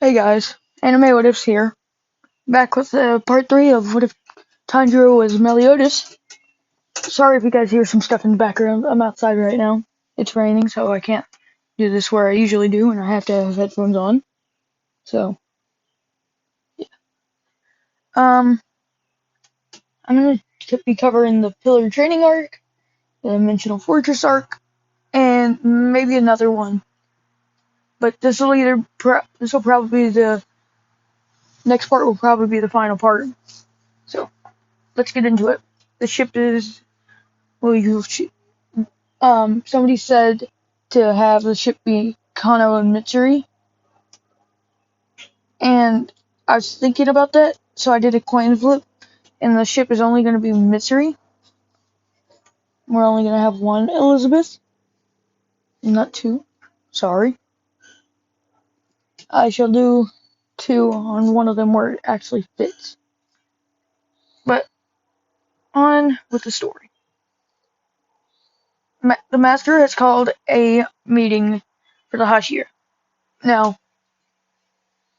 Hey guys, Anime What Ifs here, back with part 3 of What If Tanjiro was Meliodas. Sorry if you guys hear some stuff in the background, I'm outside right now. It's raining, so I can't do this where I usually do, and I have to have headphones on. So, yeah. I'm gonna be covering the Pillar Training arc, the Dimensional Fortress arc, and maybe another one. But this will probably be the next part will probably be the final part. So, let's get into it. The ship is somebody said to have the ship be Kano and Mitsuri, and I was thinking about that, so I did a coin flip, and the ship is only going to be Mitsuri. We're only going to have one Elizabeth, not two. Sorry. I shall do two on one of them where it actually fits. But, on with the story. The master has called a meeting for the Hashira. Now,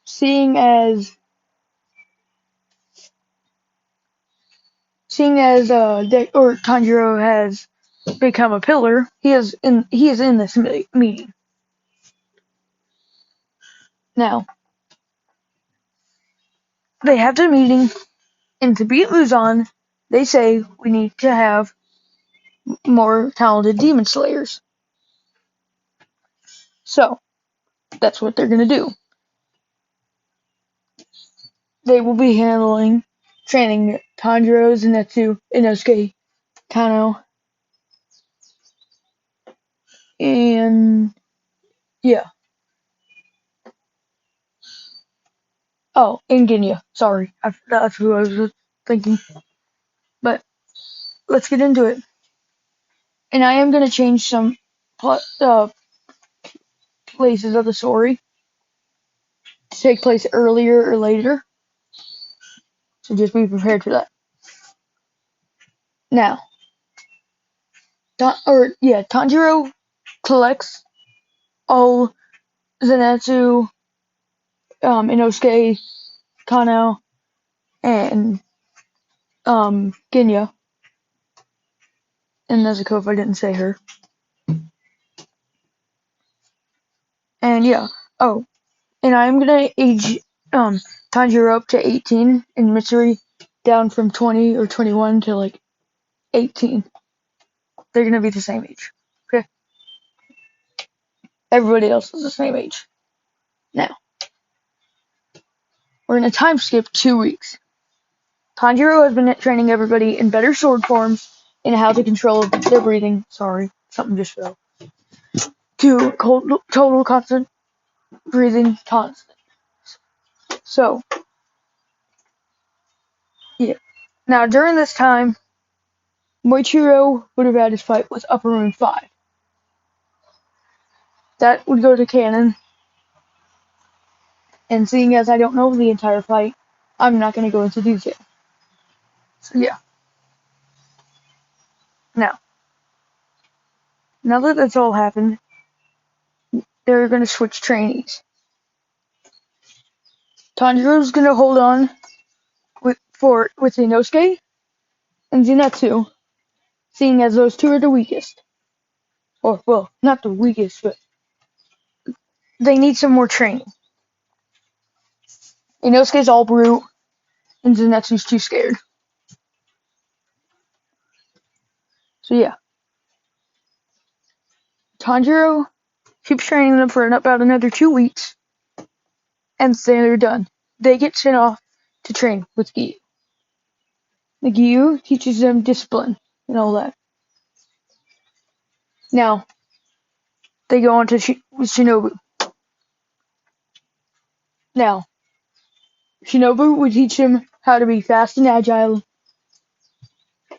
seeing as Tanjiro has become a pillar, he is in this meeting. Now, they have the meeting, and to beat Muzan, they say we need to have more talented demon slayers. So, that's what they're gonna do. They will be training Tanjiro, Zenitsu, Inosuke, Kano, and yeah. Oh, and Ginya. Sorry, that's who I was thinking. But let's get into it. And I am gonna change some places of the story to take place earlier or later. So just be prepared for that. Now, Tanjiro collects all Zenitsu, Inosuke, Kano, and Ginya, and Nezuko if I didn't say her. And yeah, and I'm gonna age Tanjiro up to 18 and Mitsuri down from 20 or 21 to like 18. They're gonna be the same age. Okay? Everybody else is the same age. Now, we're gonna time skip 2 weeks. Tanjiro has been training everybody in better sword forms and how to control their breathing. Sorry, something just fell. To total constant breathing constant. So, yeah. Now, during this time, Moichiro would have had his fight with Upper Moon 5. That would go to canon, and seeing as I don't know the entire fight, I'm not going to go into detail. So yeah. Now that that's all happened, they're going to switch trainees. Tanjiro's going to hold on with Inosuke and Zenitsu, seeing as those two are the weakest. Or, well, not the weakest, but they need some more training. Inosuke's all brute, and Zenitsu's too scared. So yeah. Tanjiro keeps training them for about another 2 weeks, and then they're done. They get sent off to train with Gyu. The Gyu teaches them discipline and all that. Now, they go on to Shinobu. Now, Shinobu would teach them how to be fast and agile,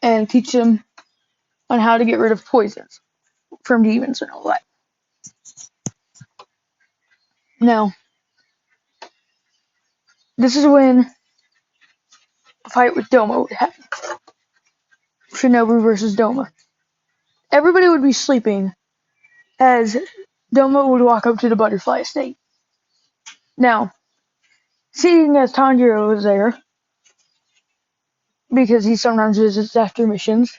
and teach them on how to get rid of poisons from demons and all that. Now, this is when the fight with Doma would happen. Shinobu versus Doma. Everybody would be sleeping as Doma would walk up to the butterfly estate. Now, Seeing as Tanjiro was there, because he sometimes visits after missions,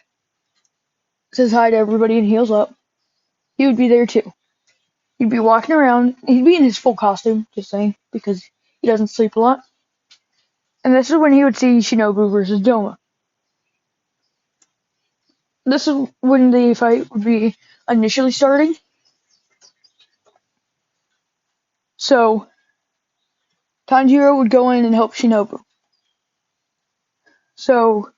says hi to everybody and heals up, he would be there too. He'd be walking around, he'd be in his full costume, just saying, because he doesn't sleep a lot. And this is when he would see Shinobu versus Doma. This is when the fight would be initially starting. So, Tanjiro would go in and help Shinobu. So,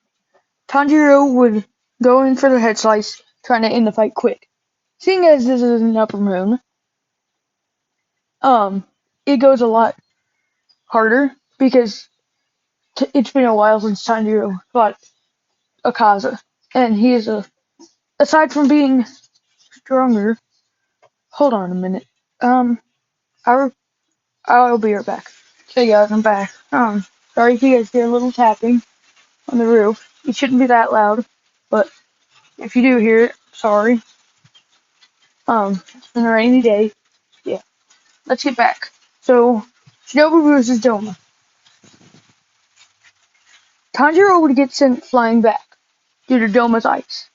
Tanjiro would go in for the head slice, trying to end the fight quick. Seeing as this is an upper moon, it goes a lot harder because it's been a while since Tanjiro fought Akaza. And he is aside from being stronger, hold on a minute. I'll, I'll be right back. Okay guys, I'm back. Sorry if you guys hear a little tapping on the roof. It shouldn't be that loud, but if you do hear it, sorry. It's been a rainy day. Yeah. Let's get back. So, Shinobu versus Doma. Tanjiro would get sent flying back due to Doma's ice.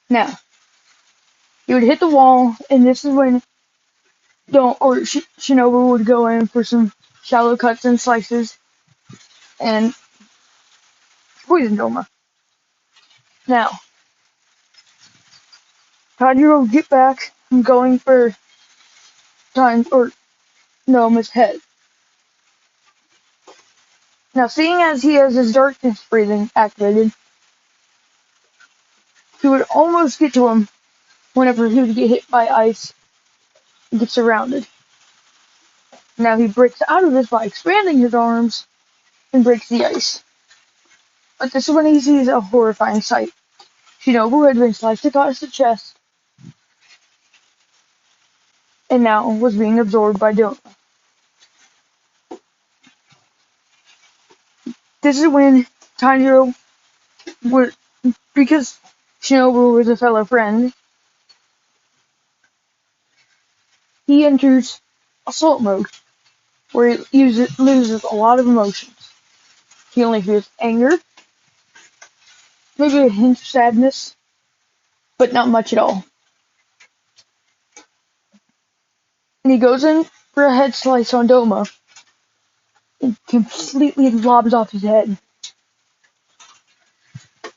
Now, he would hit the wall, and this is when Shinobu would go in for some shallow cuts and slices and poison Doma. Now, Tanjiro would get back and going for Doma's head. Now, seeing as he has his darkness breathing activated, he would almost get to him whenever he would get hit by ice and get surrounded. Now he breaks out of this by expanding his arms and breaks the ice. But this is when he sees a horrifying sight. Shinobu had been sliced across the chest and now was being absorbed by Doma. This is when Tanjiro would, because Shinobu was a fellow friend, he enters assault mode, where he loses a lot of emotions. He only feels anger, maybe a hint of sadness, but not much at all. And he goes in for a head slice on Doma and completely lobs off his head.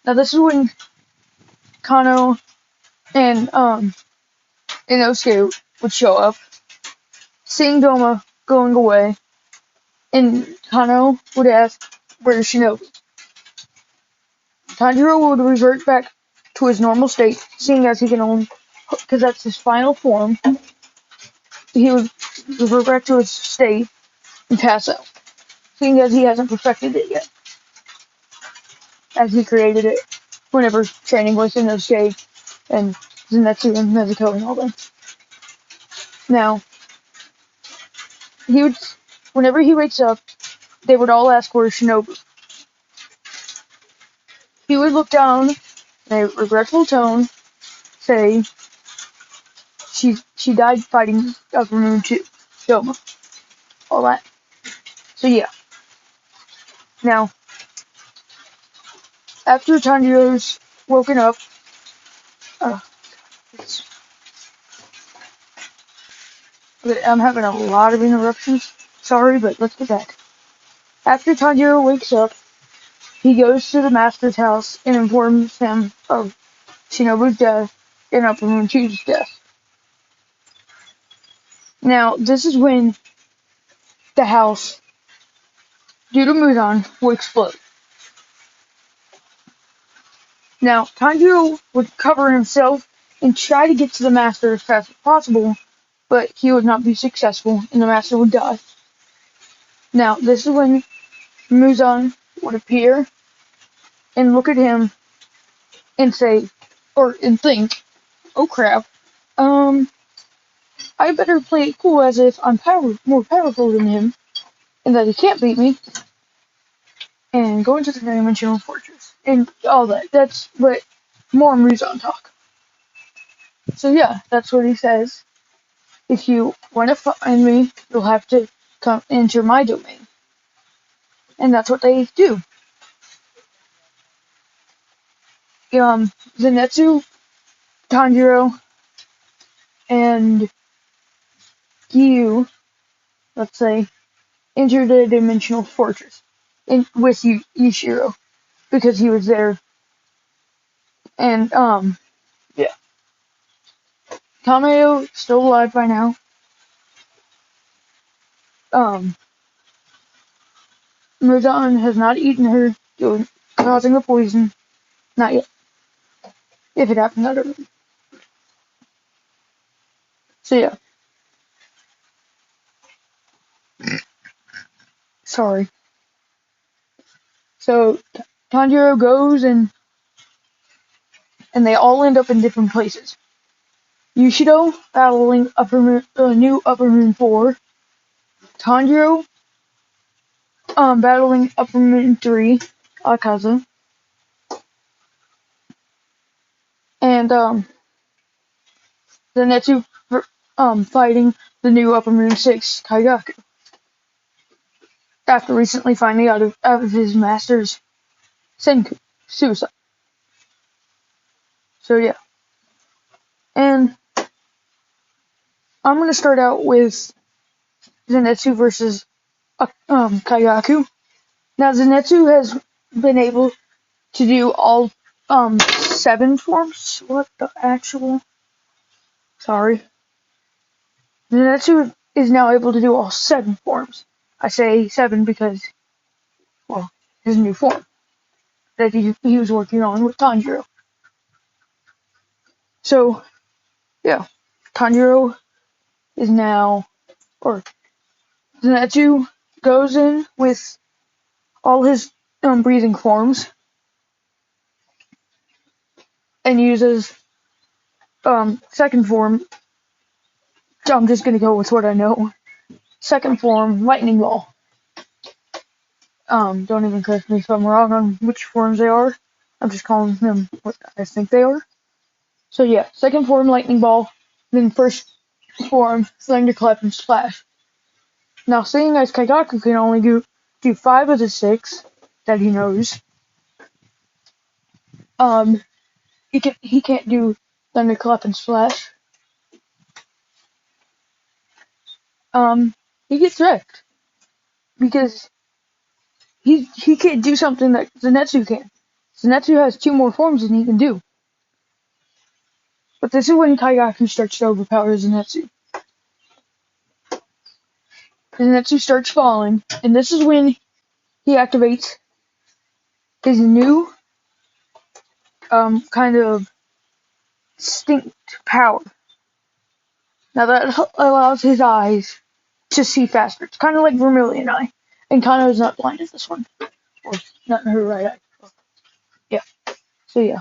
Now this is when Kano and Inosuke would show up, seeing Doma going away, and Kano would ask, "Where's Shinobu?" Tanjiro would revert back to his normal state, seeing as he can only, because that's his final form, he would revert back to his state and pass out, seeing as he hasn't perfected it yet, as he created it whenever training with Inosuke and Zenitsu and Nezuko and all them. Now, whenever he wakes up, they would all ask where's Shinobu. He would look down in a regretful tone, say, she died fighting Upper Moon 2, Doma, all that. So yeah. Now, after Tanjiro's woken up, I'm having a lot of interruptions. Sorry, but let's get back. After Tanjiro wakes up, he goes to the Master's house and informs him of Shinobu's death and Upper Moon 2's death. Now, this is when the house, due to Muzan, will explode. Now, Tanjiro would cover himself and try to get to the Master as fast as possible, but he would not be successful and the Master would die. Now, this is when Muzan would appear and look at him and say, and think, "Oh crap, I better play it cool as if I'm more powerful than him and that he can't beat me and go into the dimensional fortress." And all that. That's what more Muzan talk. So yeah, that's what he says. If you want to find me, you'll have to come enter my domain. and that's what they do. Zenitsu, Tanjiro, and Gyu, let's say, entered the dimensional fortress with Yushiro because he was there. And yeah, Kameo still alive by now. Muzan has not eaten her, causing the poison. Not yet. If it happens, I don't know. So yeah. Sorry. So Tanjiro goes and they all end up in different places. Yushido battling new Upper Moon 4. Tanjiro battling Upper Moon 3, Akaza. And Zenitsu fighting the new Upper Moon 6, Kaigaku. After recently finding out of his master's Senku suicide. So yeah. And I'm gonna start out with Zenitsu versus Kaigaku. Now Zenitsu has been able to do all 7 forms. What the actual? Sorry. Zenitsu is now able to do all 7 forms. I say 7 because, well, his new form that he was working on with Tanjiro. So, yeah. Tanjiro is now, or Zenitsu goes in with all his breathing forms and uses second form. I'm just gonna go with what I know. Second form, lightning ball. Don't even correct me if I'm wrong on which forms they are. I'm just calling them what I think they are. So yeah, second form, lightning ball, then first form, thunderclap and splash. Now, seeing as Kaigaku can only do 5 of the 6 that he knows, he can't do thunderclap and splash. He gets wrecked because he can't do something that Zenitsu can. Zenitsu has 2 more forms than he can do. But this is when Kaigaku starts to overpower Zenitsu. Zenitsu starts falling, and this is when he activates his new kind of distinct power. Now that allows his eyes to see faster. It's kind of like Vermilion Eye. And Kano is not blind as this one. Or not in her right eye. Yeah. So yeah.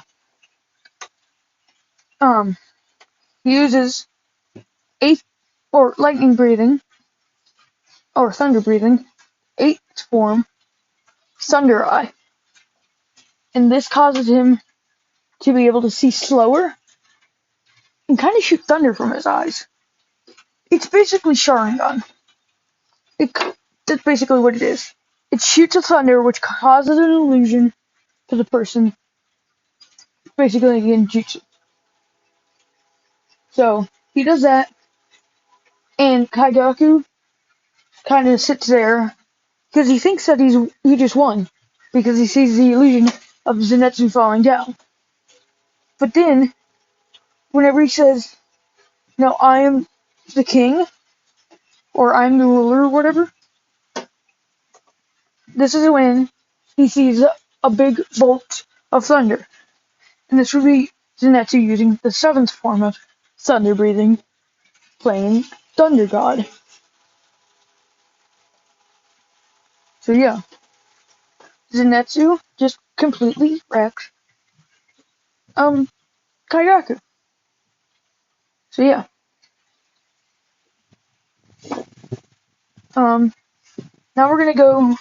He uses 8th or lightning breathing or thunder breathing, 8th form, Thunder Eye. And this causes him to be able to see slower and kind of shoot thunder from his eyes. It's basically Sharingan. That's basically what it is. It shoots a thunder which causes an illusion to the person. Basically a genjutsu. So he does that, and Kaigaku kind of sits there because he thinks that he just won because he sees the illusion of Zenitsu falling down. But then, whenever he says, "No, I am the king," or "I'm the ruler," or whatever, this is when he sees a big bolt of thunder, and this would be Zenitsu using the 7th form of thunder breathing, playing Thunder God. So yeah, Zenitsu just completely wrecks Kaigaku. So yeah. Now we're gonna go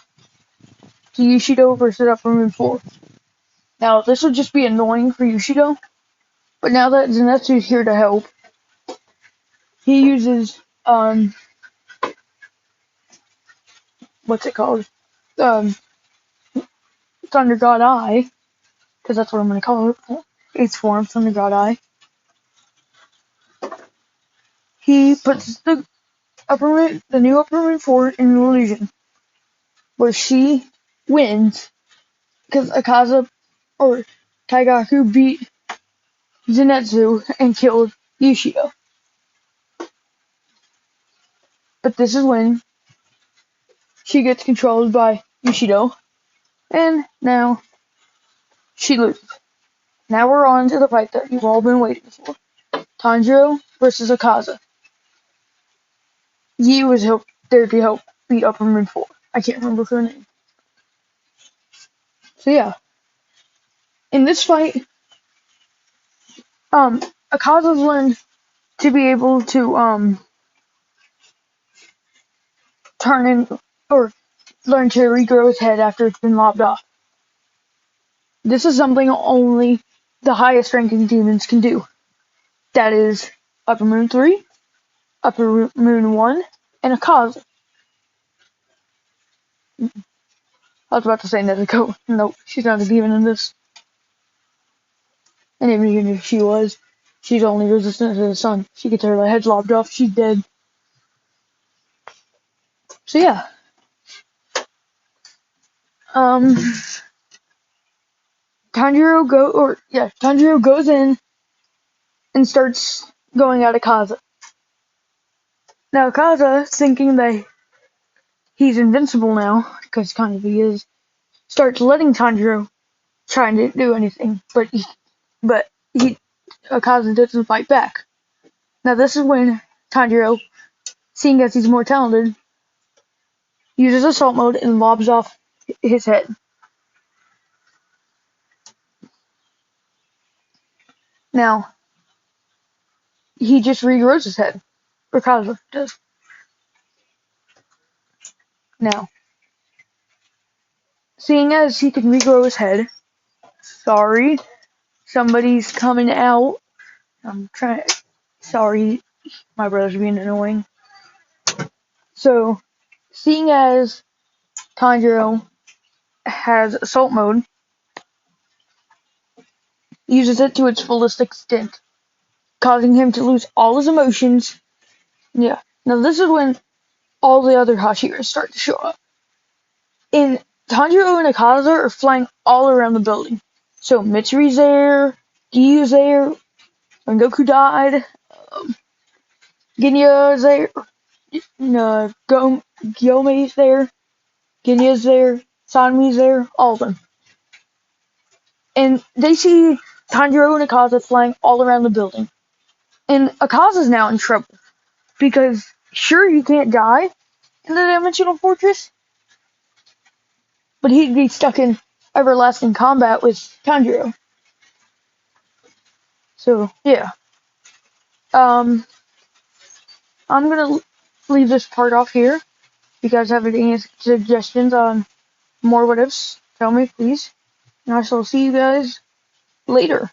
to Yushido versus Upper Moon 4. Now this would just be annoying for Yushido, but now that Zenitsu's here to help, he uses what's it called? Thunder God Eye, because that's what I'm going to call it, 8th form, Thunder God Eye, he puts the new upper moon 4 in an illusion, where she wins because Akaza or Taigaku beat Zenitsu and killed Yushido. But this is when she gets controlled by Yushido, and now she loses. Now we're on to the fight that you've all been waiting for. Tanjiro versus Akaza. Yi was there to help beat Upper Moon 4. I can't remember her name. So yeah. In this fight, Akaza's learned to be able to turn in or learn to regrow his head after it's been lopped off. This is something only the highest ranking demons can do. That is Upper Moon 3, Upper Moon 1, and Akaza. I was about to say Nezuko. Nope, she's not a demon in this. And even if she was, she's only resistant to the sun. She gets her head lopped off, she's dead. So yeah. Tanjiro goes in and starts going at Akaza. Now Akaza, thinking that he's invincible now, because kind of he is, starts letting Tanjiro try to do anything, but Akaza doesn't fight back. Now this is when Tanjiro, seeing as he's more talented, uses assault mode and lobs off his head. Now, he just regrows his head. Or Akaza does. Now, seeing as he can regrow his head, sorry, somebody's coming out. Sorry, my brother's being annoying. So, seeing as Tanjiro has assault mode, uses it to its fullest extent, causing him to lose all his emotions. Yeah. Now this is when all the other Hashiras start to show up. And Tanjiro and Akaza are flying all around the building. So Mitsuri's there, Gyu's there, when Goku died, Ginya's there, Gyomei's there, Ginya's there, Sanmi's there, all of them. And they see Tanjiro and Akaza flying all around the building. And Akaza's now in trouble. Because, sure, you can't die in the Dimensional Fortress, but he'd be stuck in everlasting combat with Tanjiro. So, yeah. I'm gonna leave this part off here. If you guys have any suggestions on more what ifs, tell me, please. And I shall see you guys later.